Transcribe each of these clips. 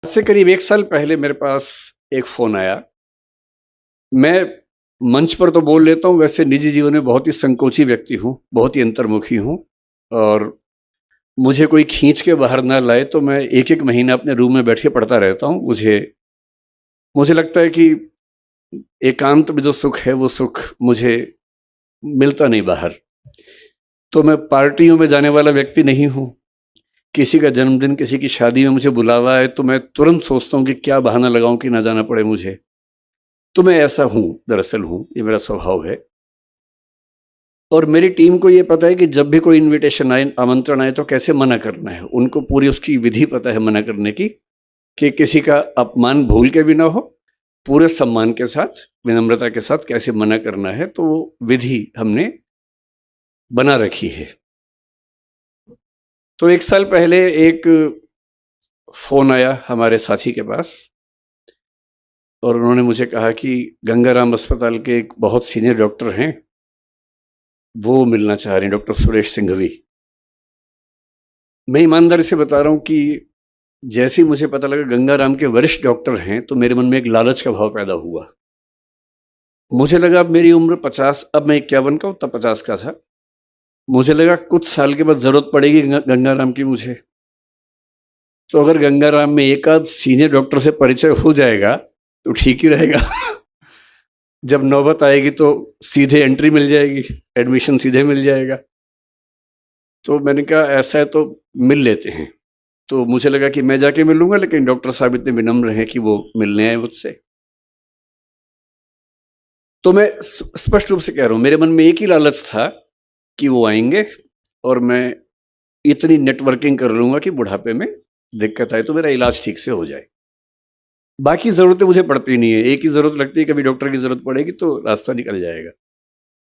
आज से करीब 1 साल पहले मेरे पास एक फ़ोन आया। मैं मंच पर तो बोल लेता हूँ, वैसे निजी जीवन में बहुत ही संकोची व्यक्ति हूँ, बहुत ही अंतर्मुखी हूँ और मुझे कोई खींच के बाहर ना लाए तो मैं 1-1 महीना अपने रूम में बैठ के पढ़ता रहता हूँ। मुझे मुझे लगता है कि एकांत में जो सुख है, वो सुख मुझे मिलता नहीं बाहर। तो मैं पार्टियों में जाने वाला व्यक्ति नहीं हूँ। किसी का जन्मदिन, किसी की शादी में मुझे बुलावा है, तो मैं तुरंत सोचता हूँ कि क्या बहाना लगाऊँ कि ना जाना पड़े मुझे। तो मैं ऐसा हूँ, दरअसल हूँ, ये मेरा स्वभाव है। और मेरी टीम को ये पता है कि जब भी कोई इन्विटेशन आए, आमंत्रण आए तो कैसे मना करना है। उनको पूरी उसकी विधि पता है मना करने की, कि किसी का अपमान भूल के भी ना हो, पूरे सम्मान के साथ, विनम्रता के साथ कैसे मना करना है, तो वो विधि हमने बना रखी है। तो 1 साल पहले एक फ़ोन आया हमारे साथी के पास और उन्होंने मुझे कहा कि गंगाराम अस्पताल के एक बहुत सीनियर डॉक्टर हैं, वो मिलना चाह रहे हैं, डॉक्टर सुरेश सिंघवी। मैं ईमानदारी से बता रहा हूँ कि जैसे ही मुझे पता लगा गंगाराम के वरिष्ठ डॉक्टर हैं, तो मेरे मन में एक लालच का भाव पैदा हुआ। मुझे लगा अब मेरी उम्र 50, अब मैं 51 का हूँ, तब 50 का था। मुझे लगा कुछ साल के बाद ज़रूरत पड़ेगी गंगाराम की मुझे। तो अगर गंगाराम में एक आध सीनियर डॉक्टर से परिचय हो जाएगा, तो ठीक ही रहेगा। जब नौबत आएगी तो सीधे एंट्री मिल जाएगी, एडमिशन सीधे मिल जाएगा। तो मैंने कहा ऐसा है तो मिल लेते हैं। तो मुझे लगा कि मैं जाके मिलूँगा, लेकिन डॉक्टर साहब इतने विनम्र हैं कि वो मिलने आए मुझसे। तो मैं स्पष्ट रूप से कह रहा हूँ, मेरे मन में एक ही लालच था कि वो आएँगे और मैं इतनी नेटवर्किंग कर लूँगा कि बुढ़ापे में दिक्कत आए तो मेरा इलाज ठीक से हो जाए। बाकी ज़रूरतें मुझे पड़ती नहीं है, एक ही ज़रूरत लगती है, कभी डॉक्टर की ज़रूरत पड़ेगी तो रास्ता निकल जाएगा।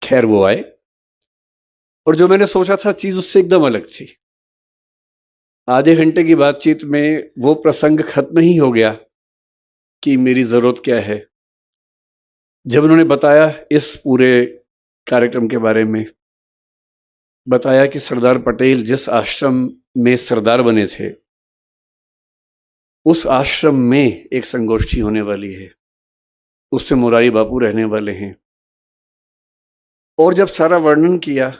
खैर वो आए और जो मैंने सोचा था चीज़ उससे एकदम अलग थी। आधे घंटे की बातचीत में वो प्रसंग खत्म ही हो गया कि मेरी ज़रूरत क्या है। जब उन्होंने बताया इस पूरे कार्यक्रम के बारे में, बताया कि सरदार पटेल जिस आश्रम में सरदार बने थे, उस आश्रम में एक संगोष्ठी होने वाली है, उससे मुरारी बापू रहने वाले हैं। और जब सारा वर्णन किया,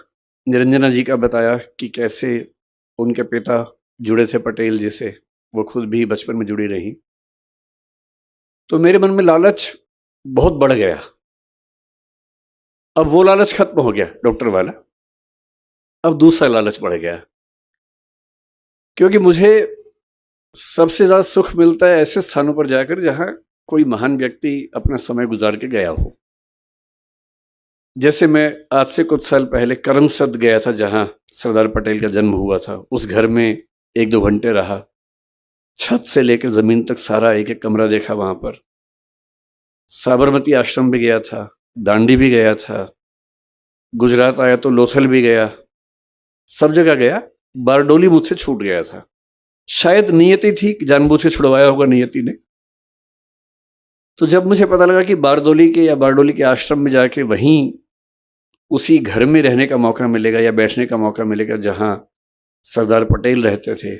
निरंजना जी का बताया कि कैसे उनके पिता जुड़े थे पटेल जी से, वो खुद भी बचपन में जुड़ी रहीं, तो मेरे मन में लालच बहुत बढ़ गया। अब वो लालच खत्म हो गया डॉक्टर वाला, अब दूसरा लालच बढ़ गया, क्योंकि मुझे सबसे ज़्यादा सुख मिलता है ऐसे स्थानों पर जाकर जहाँ कोई महान व्यक्ति अपना समय गुजार के गया हो। जैसे मैं आज से कुछ साल पहले करमसद गया था, जहाँ सरदार पटेल का जन्म हुआ था। उस घर में 1-2 घंटे रहा, छत से लेकर ज़मीन तक सारा एक-एक कमरा देखा वहाँ पर। साबरमती आश्रम भी गया था, दांडी भी गया था, गुजरात आया तो लोथल भी गया, सब जगह गया। बारडोली मुझसे छूट गया था। शायद नियति थी कि जानबूझ के छुड़वाया होगा नियति ने। तो जब मुझे पता लगा कि बारडोली के या बारडोली के आश्रम में जाके वहीं उसी घर में रहने का मौका मिलेगा या बैठने का मौका मिलेगा जहाँ सरदार पटेल रहते थे,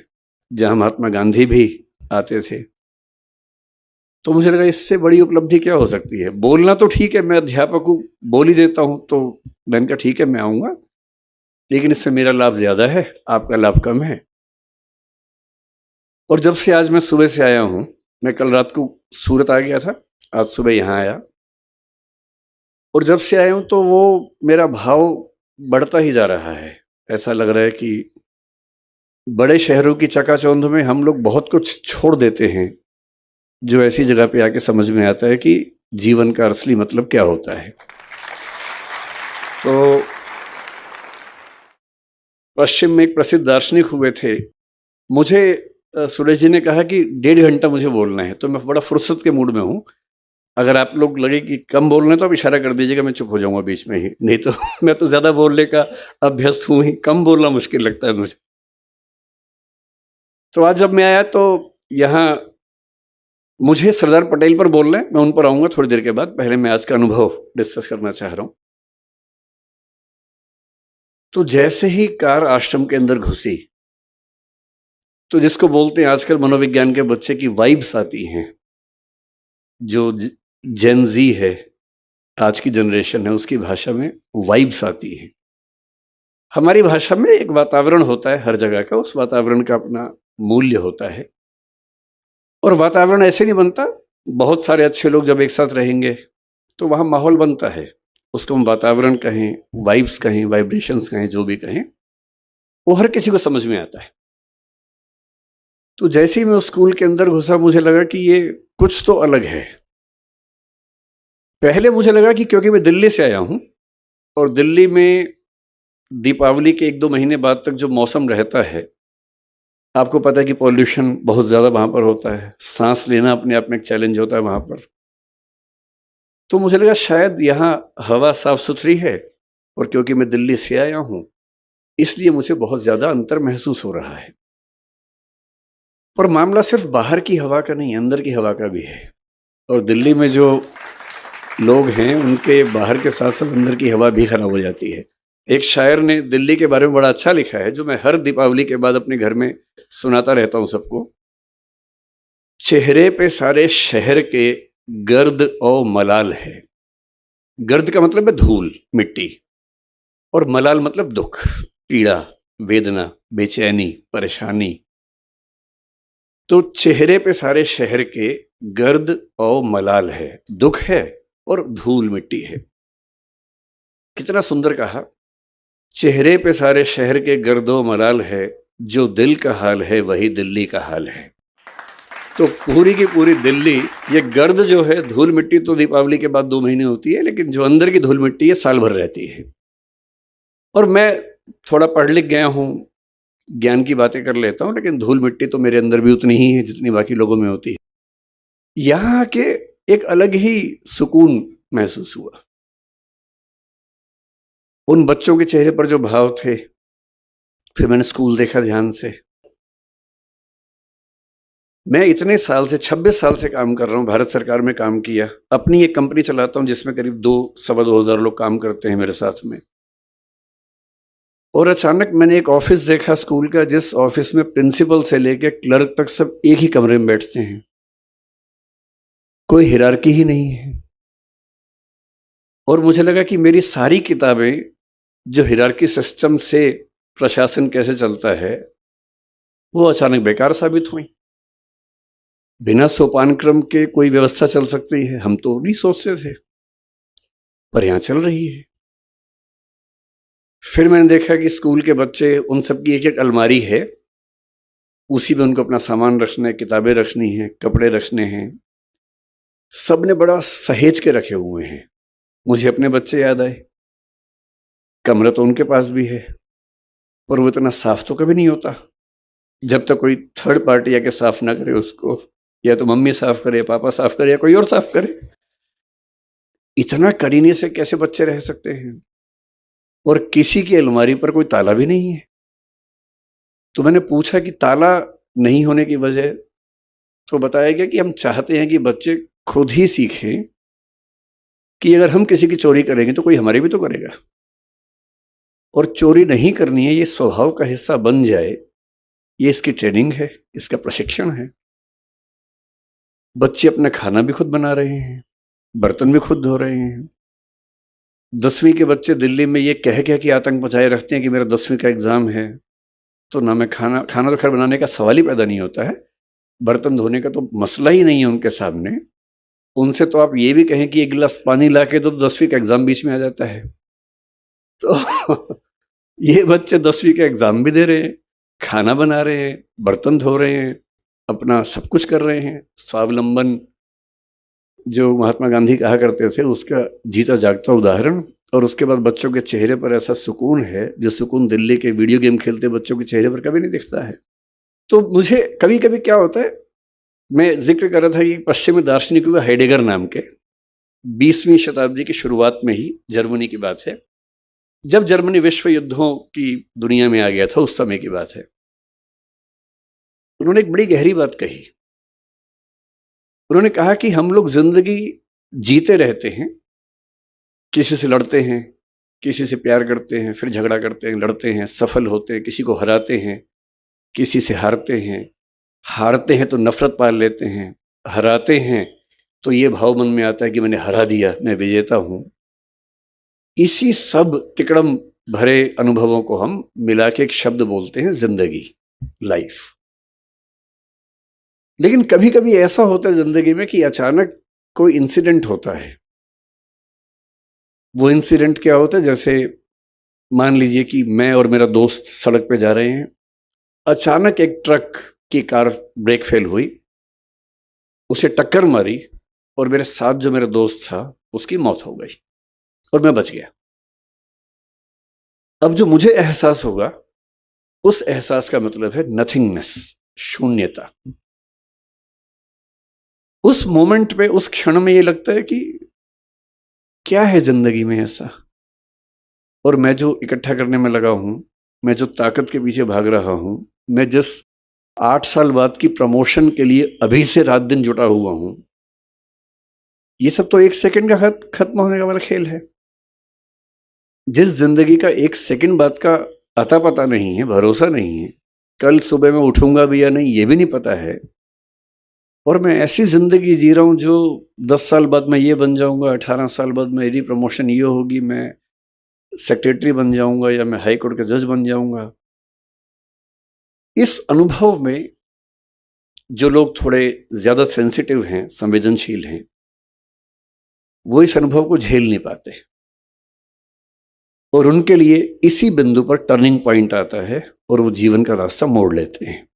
जहाँ महात्मा गांधी भी आते थे, तो मुझे लगा इससे बड़ी उपलब्धि क्या हो सकती है। बोलना तो ठीक है, मैं अध्यापक हूँ, बोल ही देता हूँ, तो मैंने कहा ठीक है मैं आऊँगा, लेकिन इससे मेरा लाभ ज़्यादा है, आपका लाभ कम है। और जब से आज मैं सुबह से आया हूँ, मैं कल रात को सूरत आ गया था, आज सुबह यहाँ आया और जब से आया हूँ तो वो मेरा भाव बढ़ता ही जा रहा है। ऐसा लग रहा है कि बड़े शहरों की चकाचौंध में हम लोग बहुत कुछ छोड़ देते हैं, जो ऐसी जगह पे आके समझ में आता है कि जीवन का असली मतलब क्या होता है। तो पश्चिम में एक प्रसिद्ध दार्शनिक हुए थे, मुझे सुरेश जी ने कहा कि 1.5 घंटा मुझे बोलना है, तो मैं बड़ा फुर्सत के मूड में हूँ। अगर आप लोग लगे कि कम बोलना है तो आप इशारा कर दीजिएगा, मैं चुप हो जाऊँगा बीच में ही, नहीं तो मैं तो ज़्यादा बोलने का अभ्यस्त हूँ ही, कम बोलना मुश्किल लगता है मुझे। तो आज जब मैं आया तो यहाँ मुझे सरदार पटेल पर बोलना है, मैं उन पर आऊँगा थोड़ी देर के बाद, पहले मैं आज का अनुभव डिस्कस करना चाह रहा हूँ। तो जैसे ही कार आश्रम के अंदर घुसी, तो जिसको बोलते हैं आजकल मनोविज्ञान के बच्चे की वाइब्स आती हैं, जो जेन ज़ी है, आज की जनरेशन है, उसकी भाषा में वाइब्स आती हैं। हमारी भाषा में एक वातावरण होता है हर जगह का, उस वातावरण का अपना मूल्य होता है और वातावरण ऐसे नहीं बनता, बहुत सारे अच्छे लोग जब एक साथ रहेंगे तो वहाँ माहौल बनता है। उसको हम वातावरण कहें, वाइब्स कहें, वाइब्रेशंस कहें, जो भी कहें, वो हर किसी को समझ में आता है। तो जैसे ही मैं उस स्कूल के अंदर घुसा, मुझे लगा कि ये कुछ तो अलग है। पहले मुझे लगा कि क्योंकि मैं दिल्ली से आया हूँ और दिल्ली में दीपावली के 1-2 महीने बाद तक जो मौसम रहता है, आपको पता है कि पॉल्यूशन बहुत ज़्यादा वहाँ पर होता है, सांस लेना अपने आप में एक चैलेंज होता है वहाँ पर। तो मुझे लगा शायद यहाँ हवा साफ सुथरी है और क्योंकि मैं दिल्ली से आया हूँ, इसलिए मुझे बहुत ज़्यादा अंतर महसूस हो रहा है। पर मामला सिर्फ बाहर की हवा का नहीं, अंदर की हवा का भी है। और दिल्ली में जो लोग हैं, उनके बाहर के साथ साथ अंदर की हवा भी खराब हो जाती है। एक शायर ने दिल्ली के बारे में बड़ा अच्छा लिखा है, जो मैं हर दीपावली के बाद अपने घर में सुनाता रहता हूँ सबको। चेहरे पे सारे शहर के गर्द और मलाल है। गर्द का मतलब है धूल, मिट्टी, और मलाल मतलब दुख, पीड़ा, वेदना, बेचैनी, परेशानी। तो चेहरे पे सारे शहर के गर्द और मलाल है, दुख है और धूल मिट्टी है। कितना सुंदर कहा। चेहरे पे सारे शहर के गर्दो मलाल है, जो दिल का हाल है वही दिल्ली का हाल है। तो पूरी की पूरी दिल्ली, ये गर्द जो है, धूल मिट्टी, तो दीपावली के बाद 2 महीने होती है, लेकिन जो अंदर की धूल मिट्टी है साल भर रहती है। और मैं थोड़ा पढ़ लिख गया हूँ, ज्ञान की बातें कर लेता हूँ, लेकिन धूल मिट्टी तो मेरे अंदर भी उतनी ही है जितनी बाकी लोगों में होती है। यहाँ के एक अलग ही सुकून महसूस हुआ। उन बच्चों के चेहरे पर जो भाव थे, फिर मैंने स्कूल देखा ध्यान से। मैं इतने साल से, 26 साल से काम कर रहा हूँ, भारत सरकार में काम किया, अपनी एक कंपनी चलाता हूँ जिसमें करीब 2-2.25 हज़ार लोग काम करते हैं मेरे साथ में। और अचानक मैंने एक ऑफिस देखा स्कूल का, जिस ऑफिस में प्रिंसिपल से लेके क्लर्क तक सब एक ही कमरे में बैठते हैं, कोई हिरार्की ही नहीं है। और मुझे लगा कि मेरी सारी किताबें जो हिरार्की सिस्टम से प्रशासन कैसे चलता है, वो अचानक बेकार साबित हुई। बिना सोपान क्रम के कोई व्यवस्था चल सकती है, हम तो नहीं सोचते थे, पर यहाँ चल रही है। फिर मैंने देखा कि स्कूल के बच्चे, उन सब की एक-एक अलमारी है, उसी में उनको अपना सामान रखना है, किताबें रखनी है, कपड़े रखने हैं। सब ने बड़ा सहेज के रखे हुए हैं। मुझे अपने बच्चे याद आए। कमरा तो उनके पास भी है, पर वो इतना साफ तो कभी नहीं होता जब तक कोई थर्ड पार्टी आके साफ ना करे उसको। या तो मम्मी साफ करे, या पापा साफ करे, या कोई और साफ करे। इतना करीने से कैसे बच्चे रह सकते हैं? और किसी की अलमारी पर कोई ताला भी नहीं है। तो मैंने पूछा कि ताला नहीं होने की वजह, तो बताया गया कि हम चाहते हैं कि बच्चे खुद ही सीखें कि अगर हम किसी की चोरी करेंगे तो कोई हमारी भी तो करेगा, और चोरी नहीं करनी है, ये स्वभाव का हिस्सा बन जाए। ये इसकी ट्रेनिंग है, इसका प्रशिक्षण है। बच्चे अपना खाना भी खुद बना रहे हैं, बर्तन भी खुद धो रहे हैं। 10वीं के बच्चे दिल्ली में ये कह के आतंक मचाए रखते हैं कि मेरा 10वीं का एग्जाम है, तो ना मैं खाना तो खैर बनाने का सवाल ही पैदा नहीं होता है, बर्तन धोने का तो मसला ही नहीं है उनके सामने। उनसे तो आप ये भी कहें कि 1 गिलास पानी लाके दो, तो 10वीं का एग्जाम बीच में आ जाता है। तो ये बच्चे 10वीं का एग्जाम भी दे रहे हैं, खाना बना रहे हैं, बर्तन धो रहे हैं, अपना सब कुछ कर रहे हैं। स्वावलंबन, जो महात्मा गांधी कहा करते थे, उसका जीता जागता उदाहरण। और उसके बाद बच्चों के चेहरे पर ऐसा सुकून है, जो सुकून दिल्ली के वीडियो गेम खेलते बच्चों के चेहरे पर कभी नहीं दिखता है। तो मुझे कभी कभी क्या होता है, मैं जिक्र कर रहा था कि पश्चिमी दार्शनिक हुआ हेडेगर नाम के, 20वीं शताब्दी की शुरुआत में ही जर्मनी की बात है, जब जर्मनी विश्व युद्धों की दुनिया में आ गया था, उस समय की बात है। उन्होंने एक बड़ी गहरी बात कही। उन्होंने कहा कि हम लोग जिंदगी जीते रहते हैं, किसी से लड़ते हैं, किसी से प्यार करते हैं, फिर झगड़ा करते हैं, लड़ते हैं, सफल होते हैं, किसी को हराते हैं, किसी से हारते हैं तो नफरत पाल लेते हैं, हराते हैं तो ये भाव मन में आता है कि मैंने हरा दिया, मैं विजेता हूं। इसी सब तिकड़म भरे अनुभवों को हम मिला के एक शब्द बोलते हैं जिंदगी, लाइफ। लेकिन कभी कभी ऐसा होता है जिंदगी में कि अचानक कोई इंसिडेंट होता है। वो इंसिडेंट क्या होता है, जैसे मान लीजिए कि मैं और मेरा दोस्त सड़क पे जा रहे हैं, अचानक एक ट्रक की कार ब्रेक फेल हुई, उसे टक्कर मारी और मेरे साथ जो मेरा दोस्त था उसकी मौत हो गई और मैं बच गया। अब जो मुझे एहसास होगा, उस एहसास का मतलब है नथिंगनेस, शून्यता। उस मोमेंट पे, उस क्षण में ये लगता है कि क्या है जिंदगी में ऐसा, और मैं जो इकट्ठा करने में लगा हूं, मैं जो ताकत के पीछे भाग रहा हूं, मैं जिस 8 साल बाद की प्रमोशन के लिए अभी से रात दिन जुटा हुआ हूं, ये सब तो 1 सेकंड का खत्म होने का वाला खेल है। जिस जिंदगी का 1 सेकंड बाद का अता पता नहीं है, भरोसा नहीं है, कल सुबह मैं उठूंगा भी या नहीं ये भी नहीं पता है, और मैं ऐसी जिंदगी जी रहा हूं जो 10 साल बाद मैं ये बन जाऊंगा, 18 साल बाद मेरी प्रमोशन ये होगी, मैं सेक्रेटरी बन जाऊंगा या मैं हाई कोर्ट का जज बन जाऊंगा। इस अनुभव में जो लोग थोड़े ज्यादा सेंसिटिव हैं, संवेदनशील हैं, वो इस अनुभव को झेल नहीं पाते, और उनके लिए इसी बिंदु पर टर्निंग पॉइंट आता है और वो जीवन का रास्ता मोड़ लेते हैं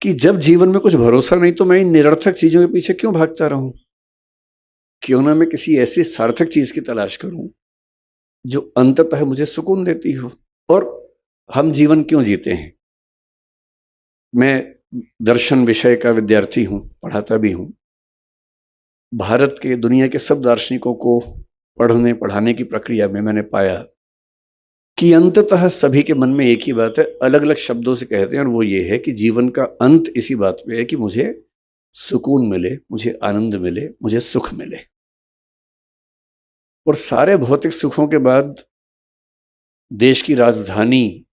कि जब जीवन में कुछ भरोसा नहीं तो मैं इन निरर्थक चीजों के पीछे क्यों भागता रहूं, क्यों ना मैं किसी ऐसी सार्थक चीज की तलाश करूं जो अंततः मुझे सुकून देती हो। और हम जीवन क्यों जीते हैं? मैं दर्शन विषय का विद्यार्थी हूं, पढ़ाता भी हूं। भारत के, दुनिया के सब दार्शनिकों को पढ़ने पढ़ाने की प्रक्रिया में मैंने पाया कि अंततः सभी के मन में एक ही बात है, अलग अलग शब्दों से कहते हैं, और वो ये है कि जीवन का अंत इसी बात पे है कि मुझे सुकून मिले, मुझे आनंद मिले, मुझे सुख मिले। और सारे भौतिक सुखों के बाद देश की राजधानी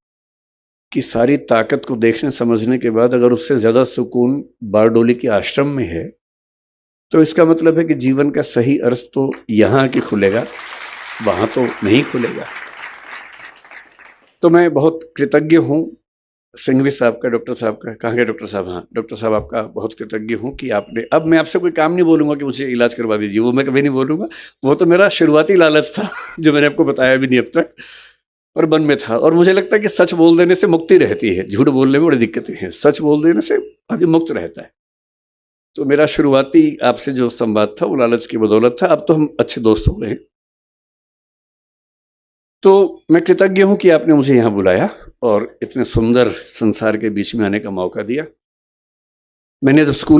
की सारी ताकत को देखने समझने के बाद अगर उससे ज्यादा सुकून बारडोली के आश्रम में है, तो इसका मतलब है कि जीवन का सही अर्थ तो यहां आके खुलेगा, वहां तो नहीं खुलेगा। तो मैं बहुत कृतज्ञ हूं सिंघवी साहब का, डॉक्टर साहब का, कहाँ गए डॉक्टर साहब? हाँ, डॉक्टर साहब आपका बहुत कृतज्ञ हूं कि आपने, अब मैं आपसे कोई काम नहीं बोलूंगा कि मुझे इलाज करवा दीजिए, वो मैं कभी नहीं बोलूंगा। वो तो मेरा शुरुआती लालच था जो मैंने आपको बताया भी नहीं अब तक, और मन में था। और मुझे लगता है कि सच बोल देने से मुक्ति रहती है, झूठ बोलने में बड़ी दिक्कतें हैं, सच बोल देने से आदमी मुक्त रहता है। तो मेरा शुरुआती आपसे जो संवाद था वो लालच की बदौलत था, अब तो हम अच्छे दोस्त हो गए हैं। तो मैं कृतज्ञ हूं कि आपने मुझे यहां बुलाया और इतने सुंदर संसार के बीच में आने का मौका दिया। मैंने जब स्कूल